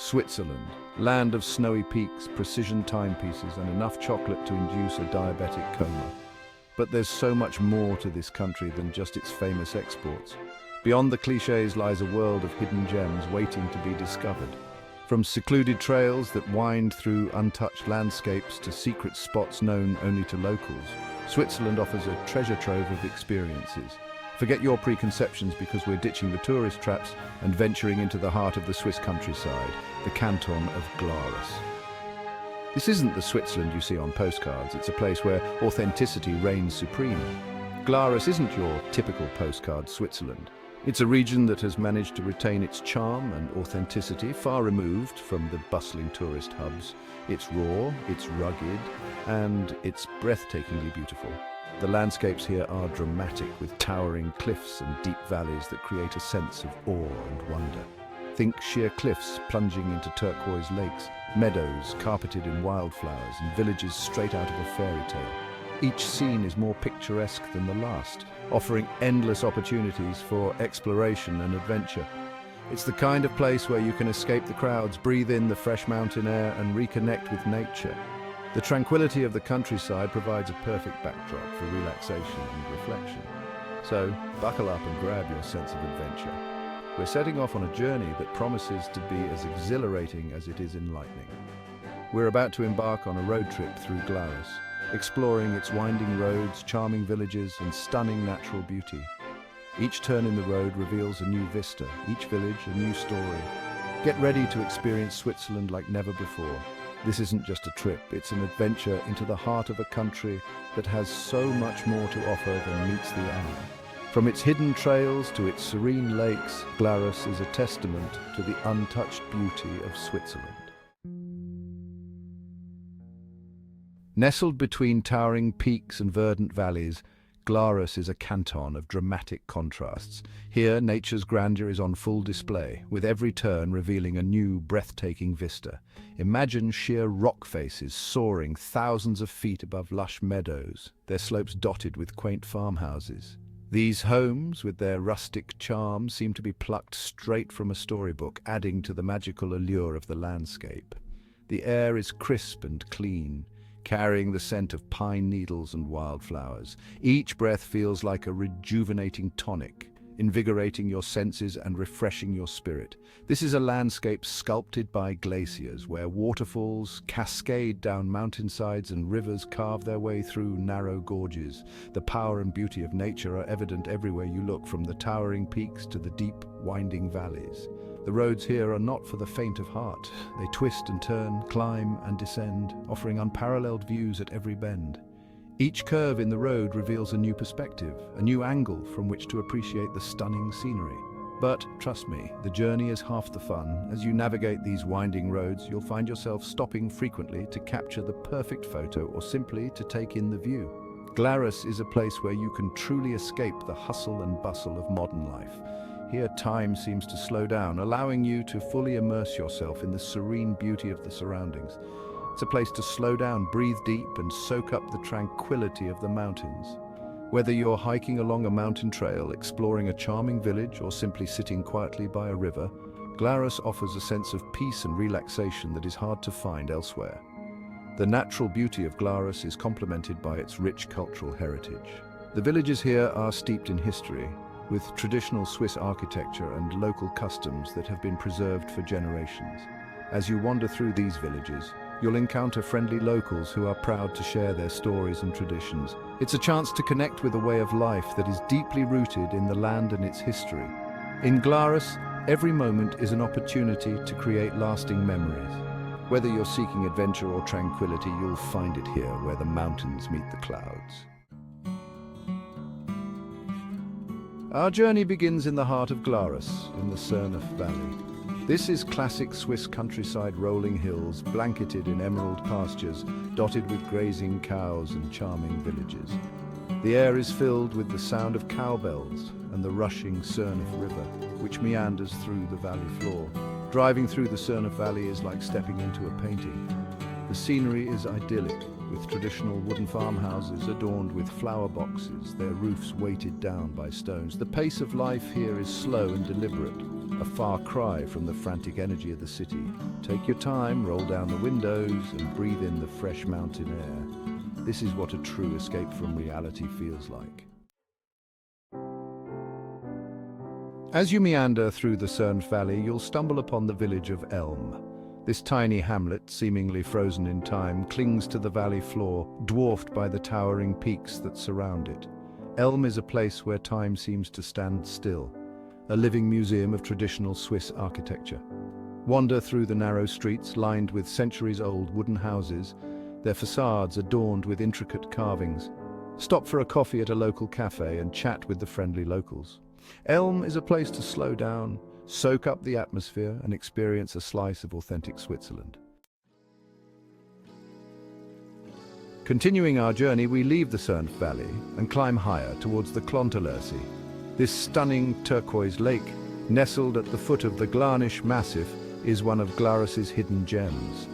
Switzerland, land of snowy peaks, precision timepieces, and enough chocolate to induce a diabetic coma. But there's so much more to this country than just its famous exports. Beyond the clichés lies a world of hidden gems waiting to be discovered. From secluded trails that wind through untouched landscapes to secret spots known only to locals, Switzerland offers a treasure trove of experiences. Forget your preconceptions because we're ditching the tourist traps and venturing into the heart of the Swiss countryside, the canton of Glarus. This isn't the Switzerland you see on postcards, it's a place where authenticity reigns supreme. Glarus isn't your typical postcard Switzerland. It's a region that has managed to retain its charm and authenticity, far removed from the bustling tourist hubs. It's raw, it's rugged, and it's breathtakingly beautiful. The landscapes here are dramatic, with towering cliffs and deep valleys that create a sense of awe and wonder. Think sheer cliffs plunging into turquoise lakes, meadows carpeted in wildflowers, and villages straight out of a fairy tale. Each scene is more picturesque than the last, offering endless opportunities for exploration and adventure. It's the kind of place where you can escape the crowds, breathe in the fresh mountain air, and reconnect with nature. The tranquility of the countryside provides a perfect backdrop for relaxation and reflection. So, buckle up and grab your sense of adventure. We're setting off on a journey that promises to be as exhilarating as it is enlightening. We're about to embark on a road trip through Glarus, exploring its winding roads, charming villages, and stunning natural beauty. Each turn in the road reveals a new vista, each village a new story. Get ready to experience Switzerland like never before. This isn't just a trip, it's an adventure into the heart of a country that has so much more to offer than meets the eye. From its hidden trails to its serene lakes, Glarus is a testament to the untouched beauty of Switzerland. Nestled between towering peaks and verdant valleys, Glarus is a canton of dramatic contrasts. Here, nature's grandeur is on full display, with every turn revealing a new, breathtaking vista. Imagine sheer rock faces soaring thousands of feet above lush meadows, their slopes dotted with quaint farmhouses. These homes, with their rustic charm, seem to be plucked straight from a storybook, adding to the magical allure of the landscape. The air is crisp and clean, carrying the scent of pine needles and wildflowers. Each breath feels like a rejuvenating tonic, invigorating your senses and refreshing your spirit. This is a landscape sculpted by glaciers, where waterfalls cascade down mountainsides and rivers carve their way through narrow gorges. The power and beauty of nature are evident everywhere you look, from the towering peaks to the deep, winding valleys. The roads here are not for the faint of heart. They twist and turn, climb and descend, offering unparalleled views at every bend. Each curve in the road reveals a new perspective, a new angle from which to appreciate the stunning scenery. But trust me, the journey is half the fun. As you navigate these winding roads, you'll find yourself stopping frequently to capture the perfect photo or simply to take in the view. Glarus is a place where you can truly escape the hustle and bustle of modern life. Here, time seems to slow down, allowing you to fully immerse yourself in the serene beauty of the surroundings. It's a place to slow down, breathe deep, and soak up the tranquility of the mountains. Whether you're hiking along a mountain trail, exploring a charming village, or simply sitting quietly by a river, Glarus offers a sense of peace and relaxation that is hard to find elsewhere. The natural beauty of Glarus is complemented by its rich cultural heritage. The villages here are steeped in history, with traditional Swiss architecture and local customs that have been preserved for generations. As you wander through these villages, you'll encounter friendly locals who are proud to share their stories and traditions. It's a chance to connect with a way of life that is deeply rooted in the land and its history. In Glarus, every moment is an opportunity to create lasting memories. Whether you're seeking adventure or tranquility, you'll find it here, where the mountains meet the clouds. Our journey begins in the heart of Glarus, in the Serene Valley. This is classic Swiss countryside, rolling hills, blanketed in emerald pastures, dotted with grazing cows and charming villages. The air is filled with the sound of cowbells and the rushing Serene River, which meanders through the valley floor. Driving through the Serene Valley is like stepping into a painting. The scenery is idyllic, with traditional wooden farmhouses adorned with flower boxes, their roofs weighted down by stones. The pace of life here is slow and deliberate, a far cry from the frantic energy of the city. Take your time, roll down the windows, and breathe in the fresh mountain air. This is what a true escape from reality feels like. As you meander through the Serene Valley, you'll stumble upon the village of Elm. This tiny hamlet, seemingly frozen in time, clings to the valley floor, dwarfed by the towering peaks that surround it. Elm is a place where time seems to stand still, a living museum of traditional Swiss architecture. Wander through the narrow streets lined with centuries-old wooden houses, their facades adorned with intricate carvings. Stop for a coffee at a local cafe and chat with the friendly locals. Elm is a place to slow down, soak up the atmosphere, and experience a slice of authentic Switzerland. Continuing our journey, we leave the Serene Valley and climb higher towards the Klonterlersee. This stunning turquoise lake, nestled at the foot of the Glarus Massif, is one of Glarus's hidden gems.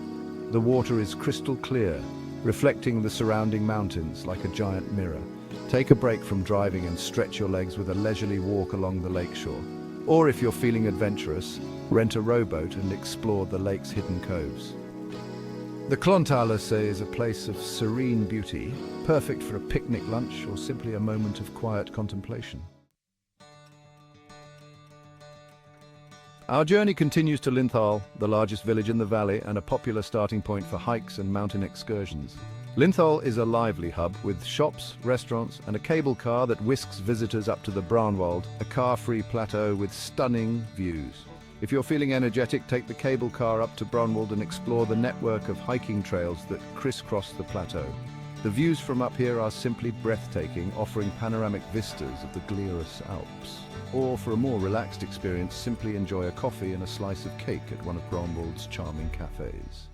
The water is crystal clear, reflecting the surrounding mountains like a giant mirror. Take a break from driving and stretch your legs with a leisurely walk along the lakeshore. Or if you're feeling adventurous, rent a rowboat and explore the lake's hidden coves. The Klonterlersee is a place of serene beauty, perfect for a picnic lunch or simply a moment of quiet contemplation. Our journey continues to Linthal, the largest village in the valley and a popular starting point for hikes and mountain excursions. Linthal is a lively hub with shops, restaurants, and a cable car that whisks visitors up to the Braunwald, a car-free plateau with stunning views. If you're feeling energetic, take the cable car up to Braunwald and explore the network of hiking trails that crisscross the plateau. The views from up here are simply breathtaking, offering panoramic vistas of the Glarus Alps. Or for a more relaxed experience, simply enjoy a coffee and a slice of cake at one of Braunwald's charming cafes.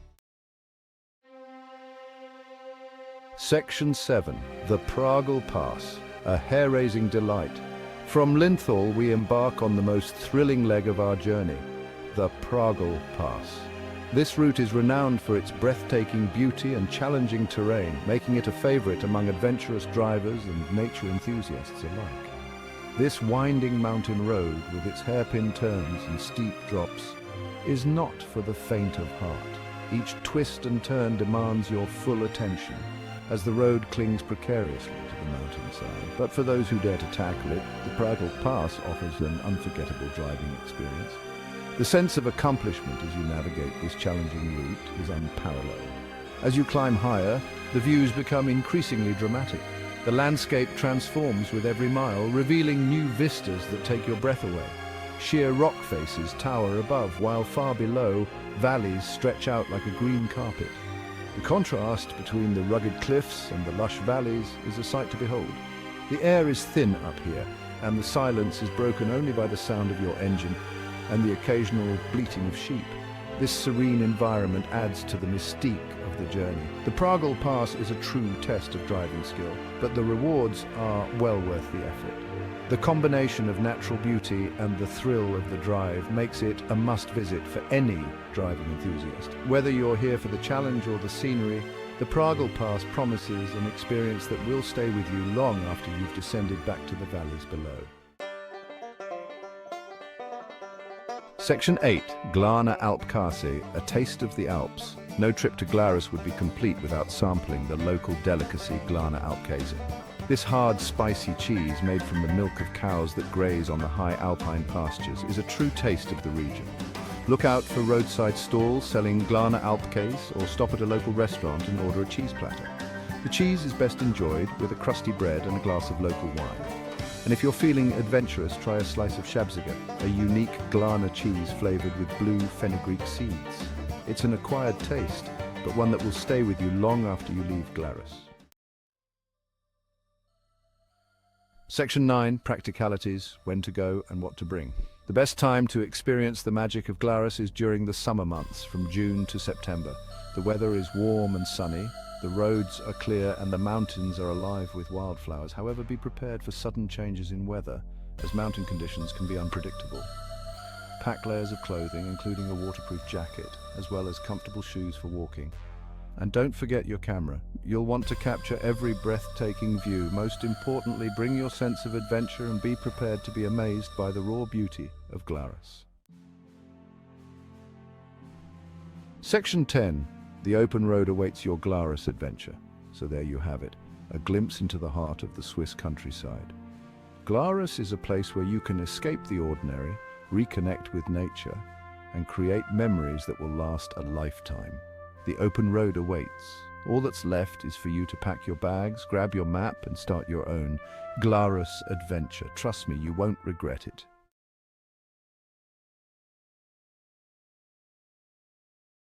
Section 7. The Pragal Pass, a hair-raising delight. From Linthal, we embark on the most thrilling leg of our journey, the Pragal Pass. This route is renowned for its breathtaking beauty and challenging terrain, making it a favorite among adventurous drivers and nature enthusiasts alike. This winding mountain road, with its hairpin turns and steep drops, is not for the faint of heart. Each twist and turn demands your full attention, as the road clings precariously to the mountainside. But for those who dare to tackle it, the Pragal Pass offers an unforgettable driving experience. The sense of accomplishment as you navigate this challenging route is unparalleled. As you climb higher, the views become increasingly dramatic. The landscape transforms with every mile, revealing new vistas that take your breath away. Sheer rock faces tower above, while far below, valleys stretch out like a green carpet. The contrast between the rugged cliffs and the lush valleys is a sight to behold. The air is thin up here, and the silence is broken only by the sound of your engine and the occasional bleating of sheep. This serene environment adds to the mystique of the journey. The Pragal Pass is a true test of driving skill, but the rewards are well worth the effort. The combination of natural beauty and the thrill of the drive makes it a must-visit for any driving enthusiast. Whether you're here for the challenge or the scenery, the Pragal Pass promises an experience that will stay with you long after you've descended back to the valleys below. Section 8. Glarner Alpkäse, a taste of the Alps. No trip to Glarus would be complete without sampling the local delicacy Glarner Alpkäse. This hard, spicy cheese made from the milk of cows that graze on the high alpine pastures is a true taste of the region. Look out for roadside stalls selling Glarner Alpkäse or stop at a local restaurant and order a cheese platter. The cheese is best enjoyed with a crusty bread and a glass of local wine. And if you're feeling adventurous, try a slice of Schabziger, a unique Glarner cheese flavored with blue fenugreek seeds. It's an acquired taste, but one that will stay with you long after you leave Glarus. Section 9. Practicalities, when to go and what to bring. The best time to experience the magic of Glarus is during the summer months, from June to September. The weather is warm and sunny, the roads are clear and the mountains are alive with wildflowers. However, be prepared for sudden changes in weather, as mountain conditions can be unpredictable. Pack layers of clothing, including a waterproof jacket, as well as comfortable shoes for walking. And don't forget your camera. You'll want to capture every breathtaking view. Most importantly, bring your sense of adventure and be prepared to be amazed by the raw beauty of Glarus. Section 10. The open road awaits your Glarus adventure. So there you have it, a glimpse into the heart of the Swiss countryside. Glarus is a place where you can escape the ordinary, reconnect with nature, and create memories that will last a lifetime. The open road awaits. All that's left is for you to pack your bags, grab your map, and start your own Glarus adventure. Trust me, you won't regret it.